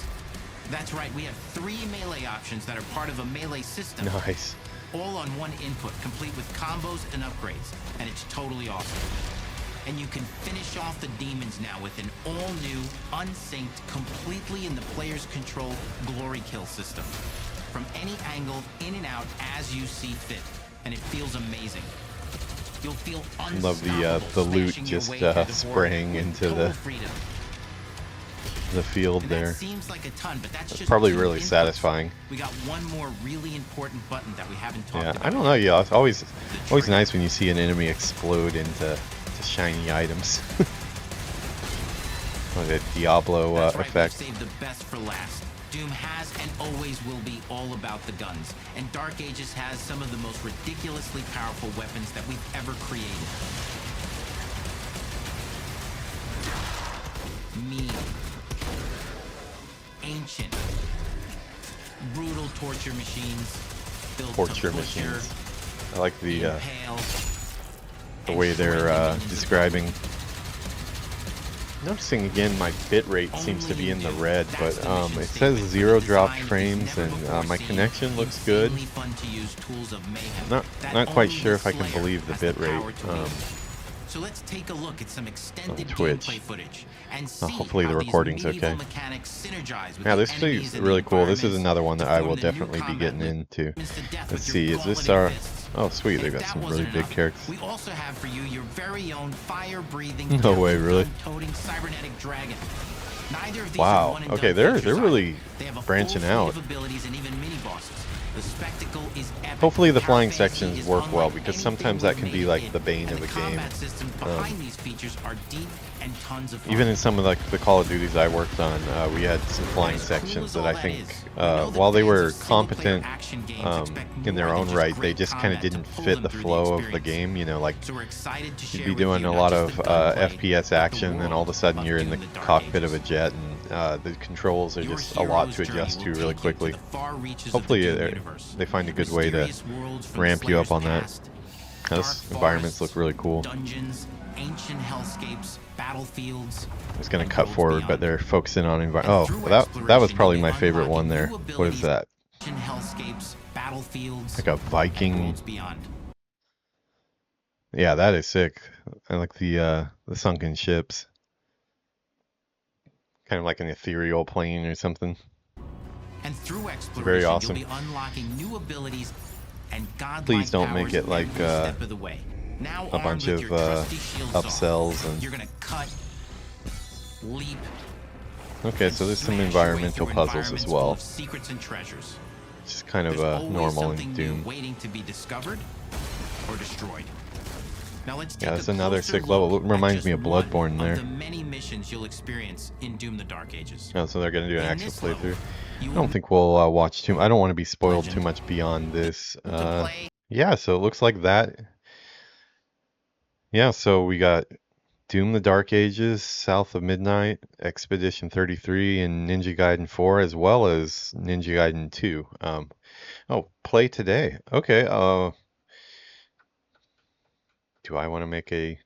That's right, we have 3 melee options that are part of a melee system. Nice. All on one input, complete with combos and upgrades. And it's totally awesome. And you can finish off the demons now with an all-new, unsynced, completely in the player's control glory kill system. From any angle, in and out, as you see fit. And it feels amazing. You'll feel Love the loot just spraying into the field there. Seems like a ton, but that's just probably 2 really inputs. satisfying. We got one more really important button that we haven't talked Yeah, about. I don't know. Yeah, it's always nice when you see an enemy explode into shiny items. Like a Diablo That's right, effect. we've saved the best for last. Doom has and always will be all about the guns, and Dark Ages has some of the most ridiculously powerful weapons that we've ever created. Mean, ancient, brutal torture machines, built Torture to butcher, machines. I like the impale, way they're describing. Noticing again, my bitrate seems to be in the red, but it says 0 dropped frames, and my connection looks good. Not quite sure if I can believe the bitrate So let's take a look at some extended Twitch. gameplay footage and see Hopefully the how these recording's medieval okay. mechanics synergize with Yeah, the this enemies is and really the cool. This is environments another one that I to will form the new definitely be combat getting into. to death Let's with see, your is this quality our... fists. Oh, sweet, they If got that some wasn't really big enough, characters. We also have for you your very own fire-breathing, No way, really? toting cybernetic dragon. Neither of these are Wow. one and Okay, done they're features really either. They have a branching full suite out. of abilities and even mini bosses. The spectacle is epic. Hopefully the Power flying fantasy sections is work well, unlike because anything sometimes we've that can be made like it the bane and of a the game. combat systems behind these features are deep and tons of fun. Even in some of the Call of Duties I worked on, we had some flying sections that I think, while they were competent in their own right, they just kind of didn't fit the flow of the game. You know, like you'd be doing a lot of FPS action, and all of a sudden you're in the cockpit of a jet, and the controls are just a lot to adjust to really quickly. Hopefully they find a good way to ramp you up on that. Those environments look really cool. Dungeons, ancient hellscapes, battlefields. I was gonna cut forward, but they're focusing on environment. Oh, that was probably my favorite one there. What is that? Hellscapes, battlefields, Like a Viking. worlds beyond. Yeah, that is sick. I like the sunken ships. Kind of like an ethereal plane or something. And through exploration, very awesome. you'll be unlocking new abilities and godlike Please don't powers make it like every step of the way. Now a bunch of upsells and. You're gonna cut, leap. Okay, so there's some environmental puzzles as well. Secrets and treasures. Just kind of normal in Doom. Waiting to be discovered or destroyed. Now let's take Yeah, that's a another closer sick level. It reminds me of one Bloodborne there. the many missions you'll experience in Doom: The Dark Ages. Oh, so they're gonna do an In actual this playthrough. level, I don't think we'll watch too. I don't want to be spoiled too much beyond this. Yeah, so it looks like that. Yeah, so we got Doom: The Dark Ages, South of Midnight, Expedition 33, and Ninja Gaiden 4, as well as Ninja Gaiden 2. Oh, play today. Okay. Do I want to make an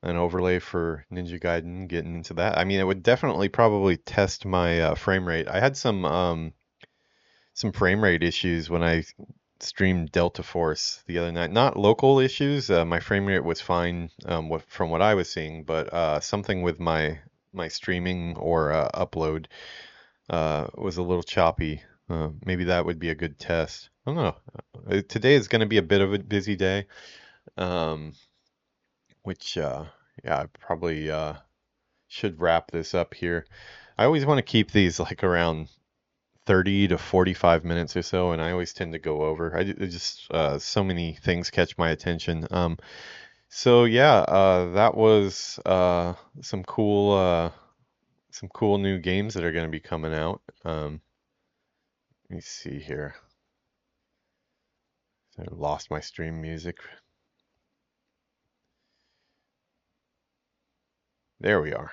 overlay for Ninja Gaiden? Getting into that. I mean, it would definitely probably test my frame rate. I had some frame rate issues when I streamed Delta Force the other night. Not local issues. My frame rate was fine from what I was seeing, but something with my streaming or upload was a little choppy. Maybe that would be a good test. I don't know. Today is going to be a bit of a busy day, which yeah, I probably should wrap this up here. I always want to keep these like around 30 to 45 minutes or so, and I always tend to go over. I just so many things catch my attention. So yeah, that was some cool new games that are going to be coming out. Let me see here. I lost my stream music. There we are.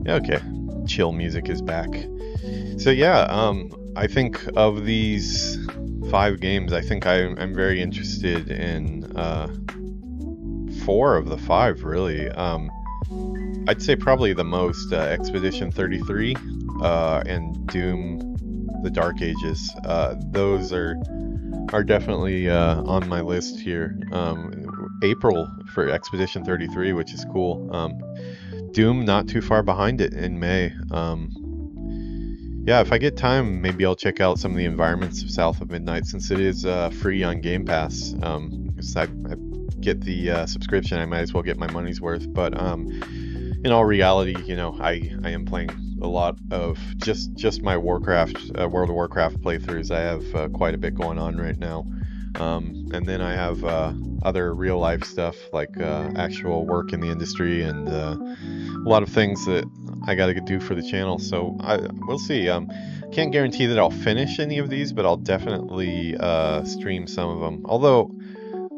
Okay, chill music is back. So yeah, I think of these 5 games, I think I'm very interested in 4 of the 5 really. I'd say probably the most Expedition 33 and Doom: The Dark Ages. Those are definitely on my list here. April for Expedition 33, which is cool. Doom not too far behind it in May. Yeah, if I get time, maybe I'll check out some of the environments of South of Midnight, since it is free on Game Pass. Because I get the subscription, I might as well get my money's worth. But in all reality, you know, I am playing a lot of just my Warcraft, World of Warcraft playthroughs. I have quite a bit going on right now. And then I have other real life stuff like actual work in the industry and a lot of things that I got to do for the channel. So we'll see. Can't guarantee that I'll finish any of these, but I'll definitely stream some of them. Although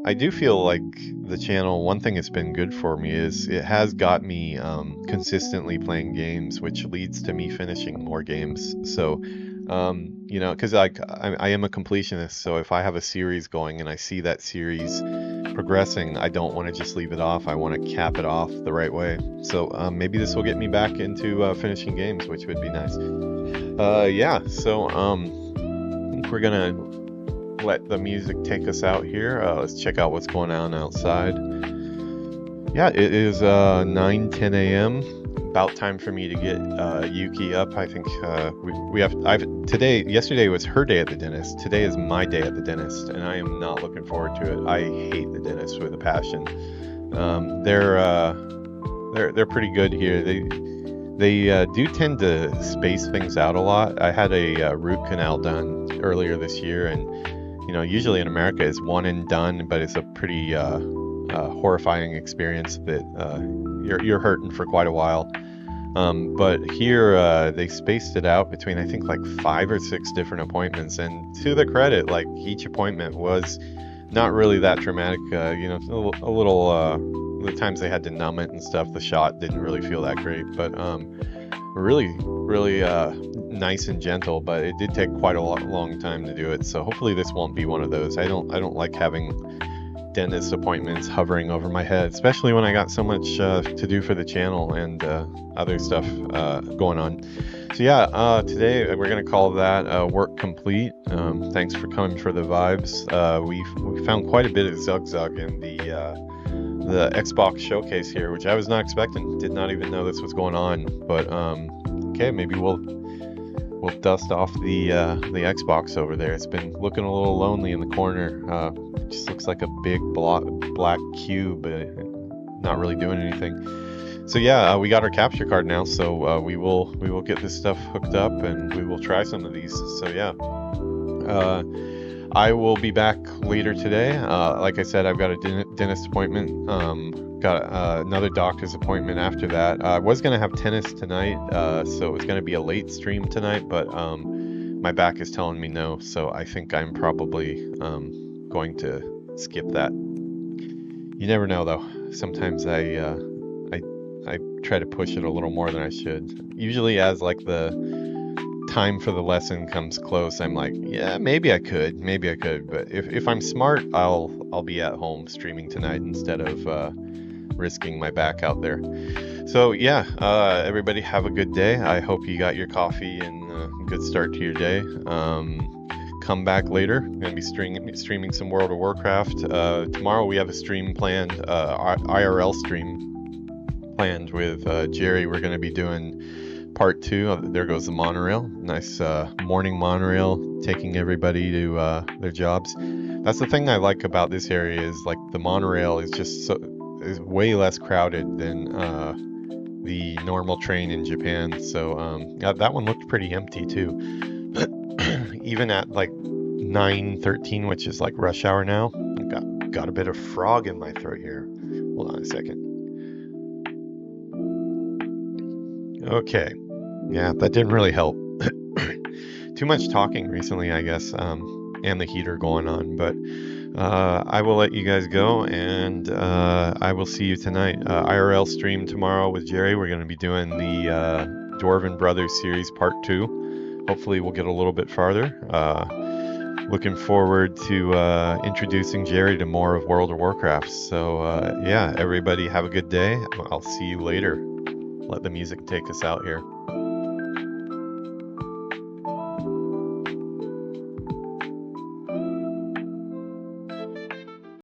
I do feel like the channel, one thing it's been good for me is it has got me consistently playing games, which leads to me finishing more games. So you know, because I am a completionist, so if I have a series going and I see that series progressing, I don't want to just leave it off. I want to cap it off the right way. So maybe this will get me back into finishing games, which would be nice. Yeah, so I think we're gonna let the music take us out here. Let's check out what's going on outside. Yeah, it is 9:10 a.m. About time for me to get Yuuki up. I think yesterday was her day at the dentist. Today is my day at the dentist, and I am not looking forward to it. I hate the dentist with a passion. They're they're pretty good here. They do tend to space things out a lot. I had a root canal done earlier this year, and usually in America it's one and done, but it's a pretty horrifying experience that you're hurting for quite a while. But here they spaced it out between I think like 5 or 6 different appointments, and to their credit, like each appointment was not really that traumatic. A little. The times they had to numb it and stuff, the shot didn't really feel that great, but really nice and gentle. But it did take quite a long time to do it, so hopefully this won't be one of those. I don't like having dentist appointments hovering over my head, especially when I got so much to do for the channel and other stuff going on. So yeah, today we're gonna call that work complete. Thanks for coming for the vibes. We found quite a bit of Zug in the Xbox showcase here, which I was not expecting. Did not even know this was going on. But okay, maybe we'll dust off the Xbox over there. It's been looking a little lonely in the corner. It just looks like a big black cube, not really doing anything. So yeah, we got our capture card now, so we will get this stuff hooked up and we will try some of these. So yeah. I will be back later today. Like I said, I've got a dentist appointment. Got another doctor's appointment after that. I was going to have tennis tonight, so it was going to be a late stream tonight, but my back is telling me no, so I think I'm probably going to skip that. You never know, though. Sometimes I try to push it a little more than I should. Usually as like the time for the lesson comes close, I'm like, yeah, maybe I could, but if I'm smart, I'll be at home streaming tonight instead of risking my back out there. So yeah, everybody have a good day. I hope you got your coffee and a good start to your day. Come back later. I'm gonna be streaming some World of Warcraft. Tomorrow we have a stream planned, IRL stream planned with Jerry. We're gonna be doing part 2. There goes the monorail. Nice morning monorail taking everybody to their jobs. That's the thing I like about this area, is like the monorail is just is way less crowded than the normal train in Japan. So that one looked pretty empty too. Even at like 9:13, which is like rush hour now. Got a bit of frog in my throat here. Hold on a second. Okay. Yeah, that didn't really help. Too much talking recently, I guess, and the heater going on. But I will let you guys go, and I will see you tonight. IRL stream tomorrow with Jerry. We're going to be doing the Dwarven Brothers series part 2. Hopefully we'll get a little bit farther. Looking forward to introducing Jerry to more of World of Warcraft. So yeah, everybody have a good day. I'll see you later. Let the music take us out here.